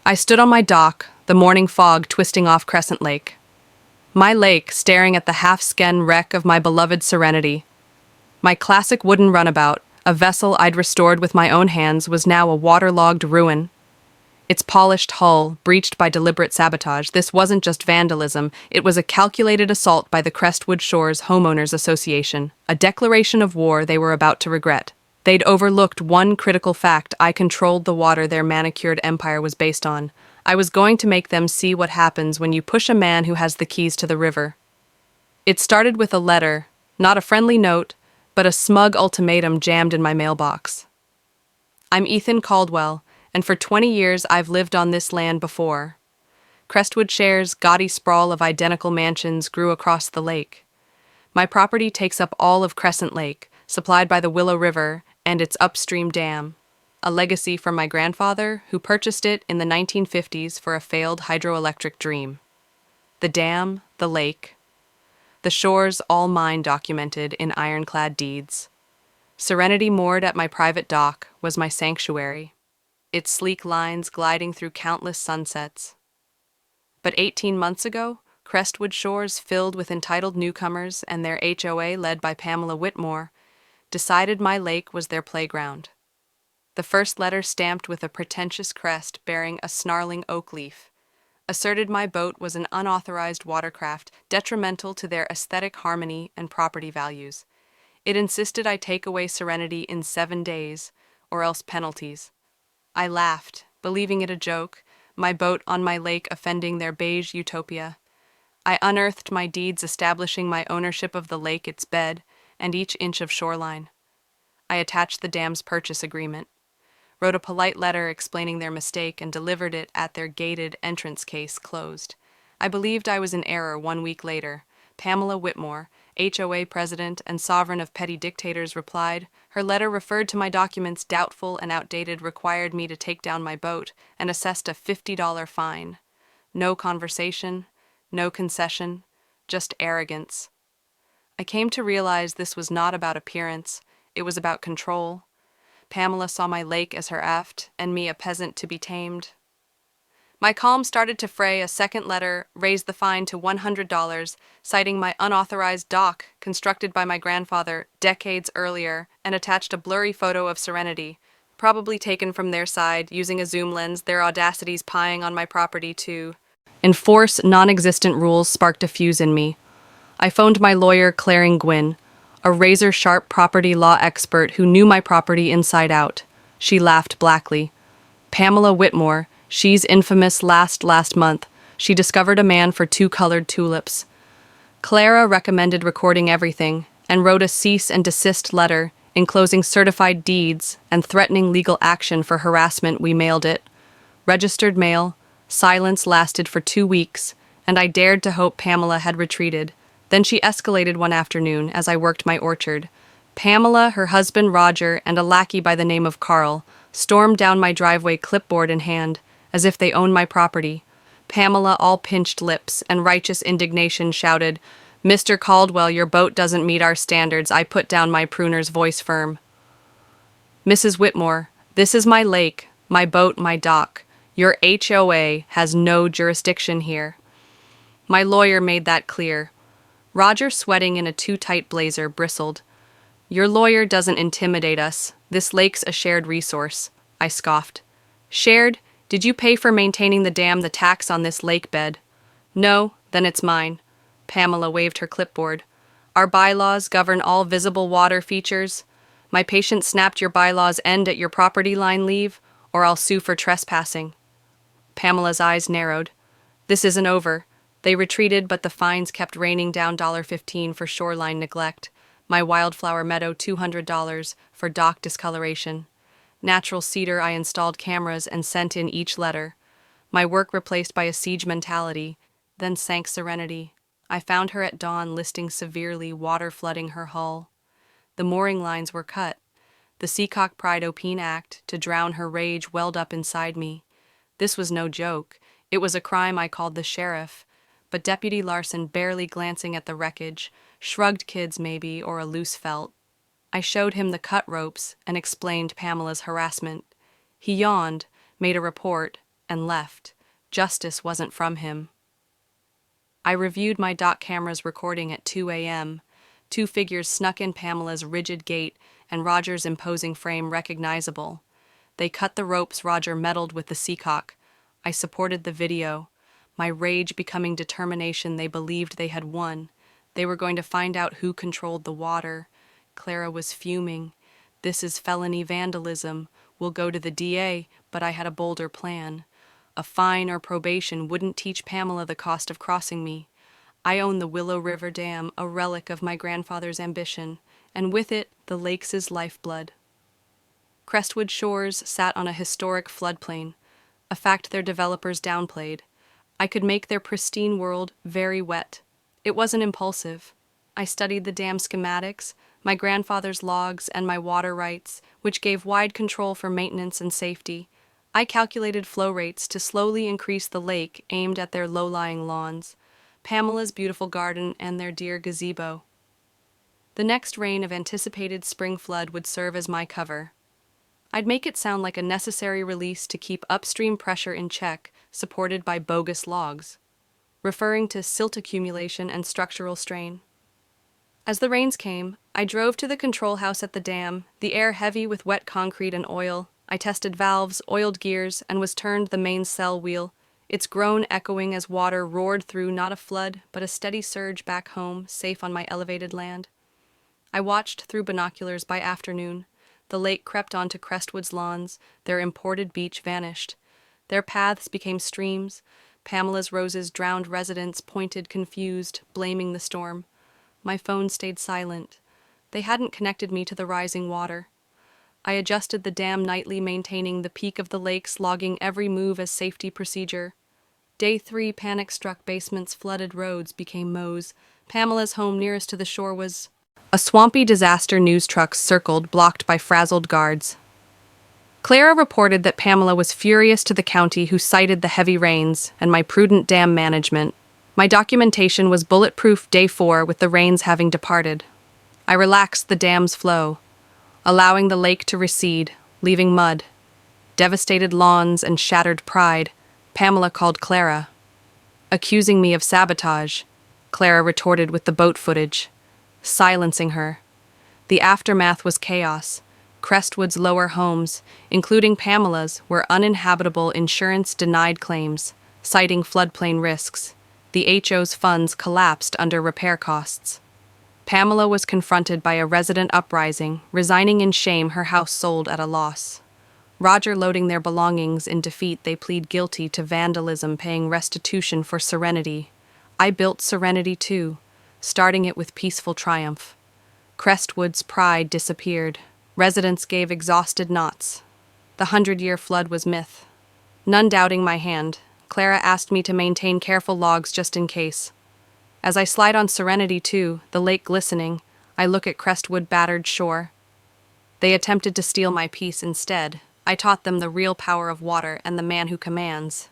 I stood on my dock, the morning fog twisting off Crescent Lake. My lake staring at the half-sken wreck of my beloved Serenity. My classic wooden runabout, a vessel I'd restored with my own hands, was now a waterlogged ruin. Its polished hull, breached by deliberate sabotage, this wasn't just vandalism, it was a calculated assault by the Crestwood Shores Homeowners Association, a declaration of war they were about to regret. They'd overlooked one critical fact: I controlled the water their manicured empire was based on. I was going to make them see what happens when you push a man who has the keys to the river. It started with a letter, not a friendly note, but a smug ultimatum jammed in my mailbox. I'm Ethan Caldwell, and for 20 years I've lived on this land before. Crestwood Shares' gaudy sprawl of identical mansions grew across the lake. My property takes up all of Crescent Lake, supplied by the Willow River and its upstream dam, a legacy from my grandfather, who purchased it in the 1950s for a failed hydroelectric dream. The dam, the lake, the shores, all mine, documented in ironclad deeds. Serenity, moored at my private dock, was my sanctuary, its sleek lines gliding through countless sunsets. But 18 months ago, Crestwood Shores, filled with entitled newcomers and their HOA led by Pamela Whitmore, decided my lake was their playground. The first letter, stamped with a pretentious crest bearing a snarling oak leaf, asserted my boat was an unauthorized watercraft detrimental to their aesthetic harmony and property values. It insisted I take away Serenity in 7 days, or else penalties. I laughed, believing it a joke, my boat on my lake offending their beige utopia. I unearthed my deeds establishing my ownership of the lake, its bed, and each inch of shoreline. I attached the dam's purchase agreement, wrote a polite letter explaining their mistake, and delivered it at their gated entrance, case closed. I believed I was in error 1 week later. Pamela Whitmore, HOA president and sovereign of petty dictators, replied. Her letter referred to my documents doubtful and outdated, required me to take down my boat, and assessed a $50 fine. No conversation, no concession, just arrogance. I came to realize this was not about appearance, it was about control. Pamela saw my lake as her aft, and me a peasant to be tamed. My calm started to fray. A second letter raised the fine to $100, citing my unauthorized dock, constructed by my grandfather decades earlier, and attached a blurry photo of Serenity, probably taken from their side using a zoom lens, their audacities pieing on my property to enforce non-existent rules sparked a fuse in me. I phoned my lawyer, Claring Gwynn, a razor-sharp property law expert who knew my property inside out. She laughed blackly. Pamela Whitmore, she's infamous. Last month, she discovered a man for 2 colored tulips. Clara recommended recording everything and wrote a cease and desist letter enclosing certified deeds and threatening legal action for harassment. We mailed it. Registered mail. Silence lasted for 2 weeks, and I dared to hope Pamela had retreated. Then she escalated one afternoon as I worked my orchard. Pamela, her husband Roger, and a lackey by the name of Carl stormed down my driveway, clipboard in hand, as if they owned my property. Pamela, all pinched lips and righteous indignation, shouted, "Mr. Caldwell, your boat doesn't meet our standards." I put down my pruner's voice firm. "Mrs. Whitmore, this is my lake, my boat, my dock. Your HOA has no jurisdiction here." My lawyer made that clear. Roger, sweating in a too-tight blazer, bristled. "Your lawyer doesn't intimidate us. This lake's a shared resource," I scoffed. "Shared? Did you pay for maintaining the dam, the tax on this lake bed?" "No, then it's mine." Pamela waved her clipboard. "Our bylaws govern all visible water features. My patient snapped. Your bylaws end at your property line. Leave, or I'll sue for trespassing." Pamela's eyes narrowed. "This isn't over." They retreated, but the fines kept raining down. $15 for shoreline neglect. My wildflower meadow, $200 for dock discoloration. Natural cedar. I installed cameras and sent in each letter. My work replaced by a siege mentality. Then sank Serenity. I found her at dawn, listing severely, water flooding her hull. The mooring lines were cut. The Seacock Pride Opine Act to drown her rage welled up inside me. This was no joke. It was a crime. I called the sheriff. But Deputy Larson, barely glancing at the wreckage, shrugged. "Kids, maybe, or a loose felt." I showed him the cut ropes and explained Pamela's harassment. He yawned, made a report, and left. Justice wasn't from him. I reviewed my dock camera's recording at 2 a.m. Two figures snuck in Pamela's rigid gait and Roger's imposing frame recognizable. They cut the ropes. Roger meddled with the seacock. I supported the video, my rage becoming determination. They believed they had won. They were going to find out who controlled the water. Clara was fuming. This is felony vandalism. We'll go to the DA, but I had a bolder plan. A fine or probation wouldn't teach Pamela the cost of crossing me. I own the Willow River Dam, a relic of my grandfather's ambition, and with it, the lake's lifeblood. Crestwood Shores sat on a historic floodplain, a fact their developers downplayed. I could make their pristine world very wet. It wasn't impulsive. I studied the dam schematics, my grandfather's logs, and my water rights, which gave wide control for maintenance and safety. I calculated flow rates to slowly increase the lake aimed at their low-lying lawns, Pamela's beautiful garden, and their dear gazebo. The next rain of anticipated spring flood would serve as my cover. I'd make it sound like a necessary release to keep upstream pressure in check, supported by bogus logs, referring to silt accumulation and structural strain. As the rains came, I drove to the control house at the dam, the air heavy with wet concrete and oil. I tested valves, oiled gears, and was turned the main cell wheel, its groan echoing as water roared through not a flood, but a steady surge back home, safe on my elevated land. I watched through binoculars by afternoon. The lake crept onto Crestwood's lawns, their imported beach vanished. Their paths became streams. Pamela's roses drowned residents, pointed, confused, blaming the storm. My phone stayed silent. They hadn't connected me to the rising water. I adjusted the dam nightly, maintaining the peak of the lakes, logging every move as safety procedure. Day 3, panic-struck basements, flooded roads became mows. Pamela's home nearest to the shore was a swampy disaster. News trucks circled, blocked by frazzled guards. Clara reported that Pamela was furious to the county, who cited the heavy rains and my prudent dam management. My documentation was bulletproof. Day 4, with the rains having departed. I relaxed the dam's flow, allowing the lake to recede, leaving mud, devastated lawns, and shattered pride. Pamela called Clara, accusing me of sabotage. Clara retorted with the boat footage, silencing her. The aftermath was chaos. Crestwood's lower homes, including Pamela's, were uninhabitable. Insurance denied claims, citing floodplain risks. The HO's funds collapsed under repair costs. Pamela was confronted by a resident uprising, resigning in shame, her house sold at a loss. Roger loading their belongings. In defeat, they plead guilty to vandalism, paying restitution for serenity. I built serenity too, starting it with peaceful triumph. Crestwood's pride disappeared. Residents gave exhausted nods. The 100-year flood was myth. None doubting my hand, Clara asked me to maintain careful logs just in case. As I slide on Serenity 2, the lake glistening, I look at Crestwood battered shore. They attempted to steal my peace instead. I taught them the real power of water and the man who commands.